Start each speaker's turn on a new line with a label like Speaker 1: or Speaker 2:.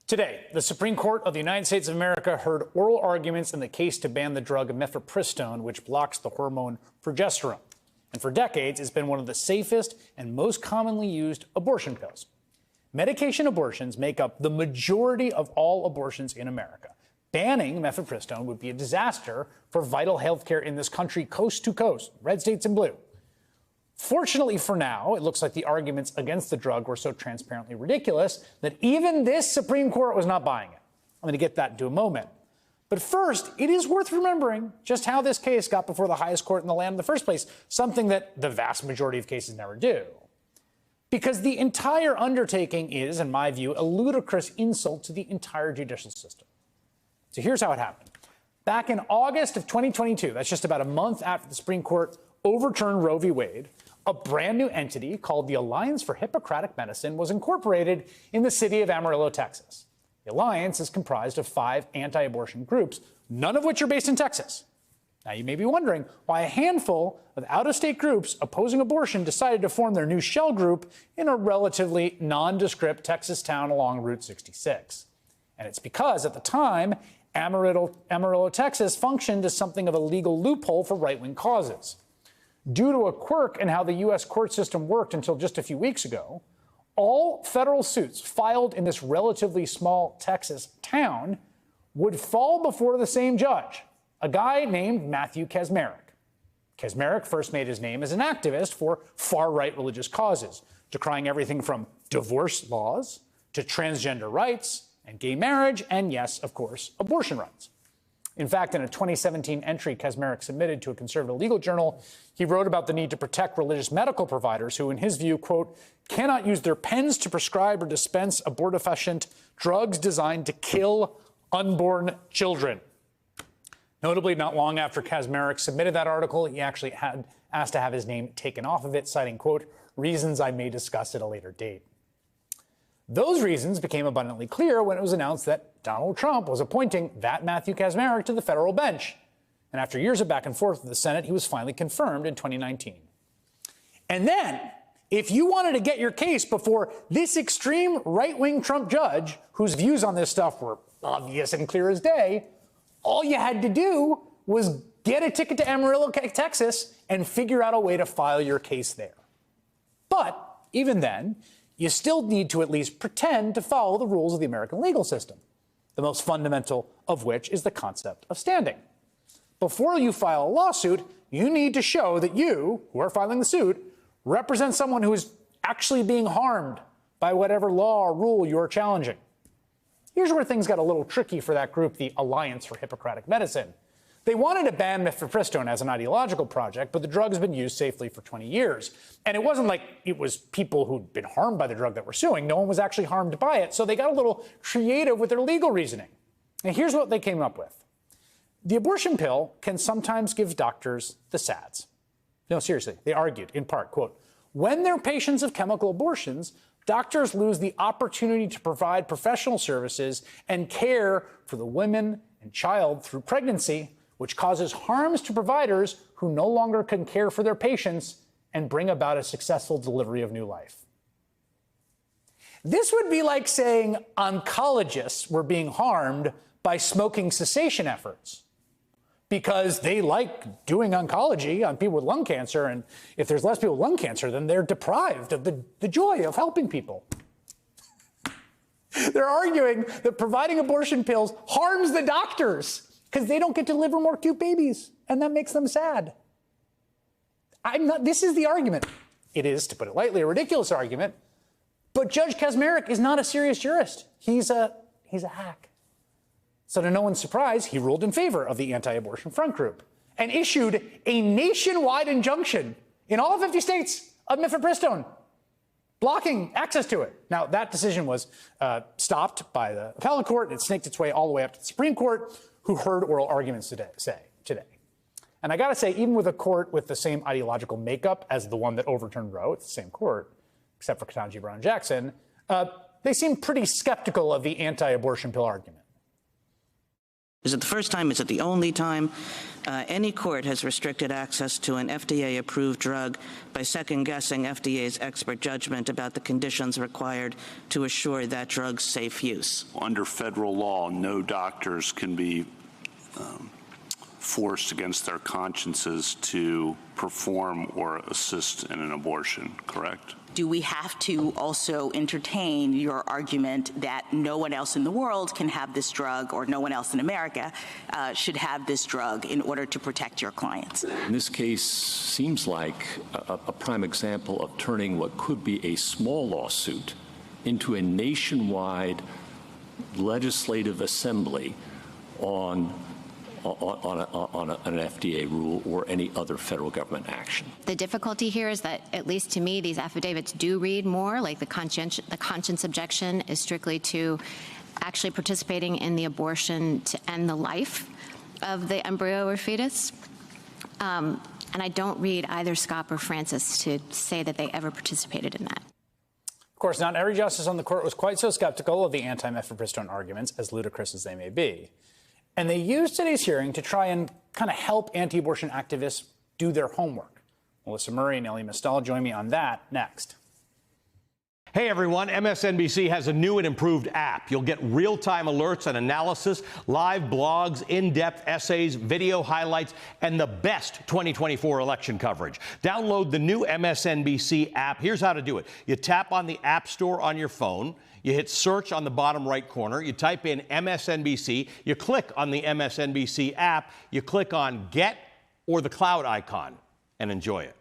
Speaker 1: Today, the Supreme Court of the United States of America heard oral arguments in the case to ban the drug mifepristone, which blocks the hormone progesterone. And for decades, it's been one of the safest and most commonly used abortion pills. Medication abortions make up the majority of all abortions in America. Banning mifepristone would be a disaster for vital health care in this country, coast to coast, red states and blue. Fortunately for now, it looks like the arguments against the drug were so transparently ridiculous that even this Supreme Court was not buying it. I'm going to get that in a moment. But first, it is worth remembering just how this case got before the highest court in the land in the first place, something that the vast majority of cases never do. Because the entire undertaking is, in my view, a ludicrous insult to the entire judicial system. So here's how it happened. Back in August of 2022, that's just about a month after the Supreme Court overturned Roe v. Wade, a brand new entity called the Alliance for Hippocratic Medicine was incorporated in the city of Amarillo, Texas. The alliance is comprised of 5 anti-abortion groups, none of which are based in Texas. Now, you may be wondering why a handful of out-of-state groups opposing abortion decided to form their new shell group in a relatively nondescript Texas town along Route 66. And it's because, at the time, Amarillo, Texas functioned as something of a legal loophole for right-wing causes. Due to a quirk in how the U.S. court system worked until just a few weeks ago, all federal suits filed in this relatively small Texas town would fall before the same judge, a guy named Matthew Kacsmaryk. Kacsmaryk first made his name as an activist for far-right religious causes, decrying everything from divorce laws to transgender rights and gay marriage and, yes, of course, abortion rights. In fact, in a 2017 entry Kacsmaryk submitted to a conservative legal journal, he wrote about the need to protect religious medical providers who, in his view, quote, cannot use their pens to prescribe or dispense abortifacient drugs designed to kill unborn children. Notably, not long after Kacsmaryk submitted that article, he actually had asked to have his name taken off of it, citing, quote, reasons I may discuss at a later date. Those reasons became abundantly clear when it was announced that Donald Trump was appointing that Matthew Kacsmaryk to the federal bench. And after years of back and forth with the Senate, he was finally confirmed in 2019. And then, if you wanted to get your case before this extreme right-wing Trump judge, whose views on this stuff were obvious and clear as day, all you had to do was get a ticket to Amarillo, Texas, and figure out a way to file your case there. But even then, you still need to at least pretend to follow the rules of the American legal system, the most fundamental of which is the concept of standing. Before you file a lawsuit, you need to show that you, who are filing the suit, represent someone who is actually being harmed by whatever law or rule you're challenging. Here's where things got a little tricky for that group, the Alliance for Hippocratic Medicine. They wanted to ban mifepristone as an ideological project, but the drug has been used safely for 20 years. And it wasn't like it was people who'd been harmed by the drug that were suing. No one was actually harmed by it. So they got a little creative with their legal reasoning. And here's what they came up with. The abortion pill can sometimes give doctors the SADS. No, seriously, they argued, in part, quote, when they're patients of chemical abortions, doctors lose the opportunity to provide professional services and care for the women and child through pregnancy, which causes harms to providers who no longer can care for their patients and bring about a successful delivery of new life. This would be like saying oncologists were being harmed by smoking cessation efforts because they like doing oncology on people with lung cancer, and if there's less people with lung cancer, then they're deprived of the joy of helping people. They're arguing that providing abortion pills harms the doctors because they don't get to deliver more cute babies, and that makes them sad. This is the argument. It is, to put it lightly, a ridiculous argument, but Judge Kacsmaryk is not a serious jurist. He's a hack. So to no one's surprise, he ruled in favor of the anti-abortion front group and issued a nationwide injunction in all 50 states of mifepristone, blocking access to it. Now, that decision was stopped by the appellate court. It snaked its way all the way up to the Supreme Court, who heard oral arguments today. And I got to say, even with a court with the same ideological makeup as the one that overturned Roe, it's the same court, except for Ketanji Brown Jackson, they seem pretty skeptical of the anti-abortion pill argument.
Speaker 2: Is it the first time? Is it the only time? Any court has restricted access to an FDA-approved drug by second-guessing FDA's expert judgment about the conditions required to assure that drug's safe use.
Speaker 3: Under federal law, no doctors can be forced against their consciences to perform or assist in an abortion, correct?
Speaker 4: Do we have to also entertain your argument that no one else in the world can have this drug, or no one else in America should have this drug in order to protect your clients?
Speaker 5: In this case, seems like a prime example of turning what could be a small lawsuit into a nationwide legislative assembly on an FDA rule or any other federal government action.
Speaker 6: The difficulty here is that, at least to me, these affidavits do read more like the conscience objection is strictly to actually participating in the abortion to end the life of the embryo or fetus. And I don't read either Scott or Francis to say that they ever participated in that.
Speaker 1: Of course, not every justice on the court was quite so skeptical of the anti-mifepristone arguments, as ludicrous as they may be. And they used today's hearing to try and kind of help anti-abortion activists do their homework. Melissa Murray and Ellie Mistal join me on that next.
Speaker 7: Hey everyone, MSNBC has a new and improved app. You'll get real-time alerts and analysis, live blogs, in-depth essays, video highlights, and the best 2024 election coverage. Download the new MSNBC app. Here's how to do it. You tap on the App Store on your phone. You hit search on the bottom right corner. You type in MSNBC. You click on the MSNBC app. You click on Get or the cloud icon and enjoy it.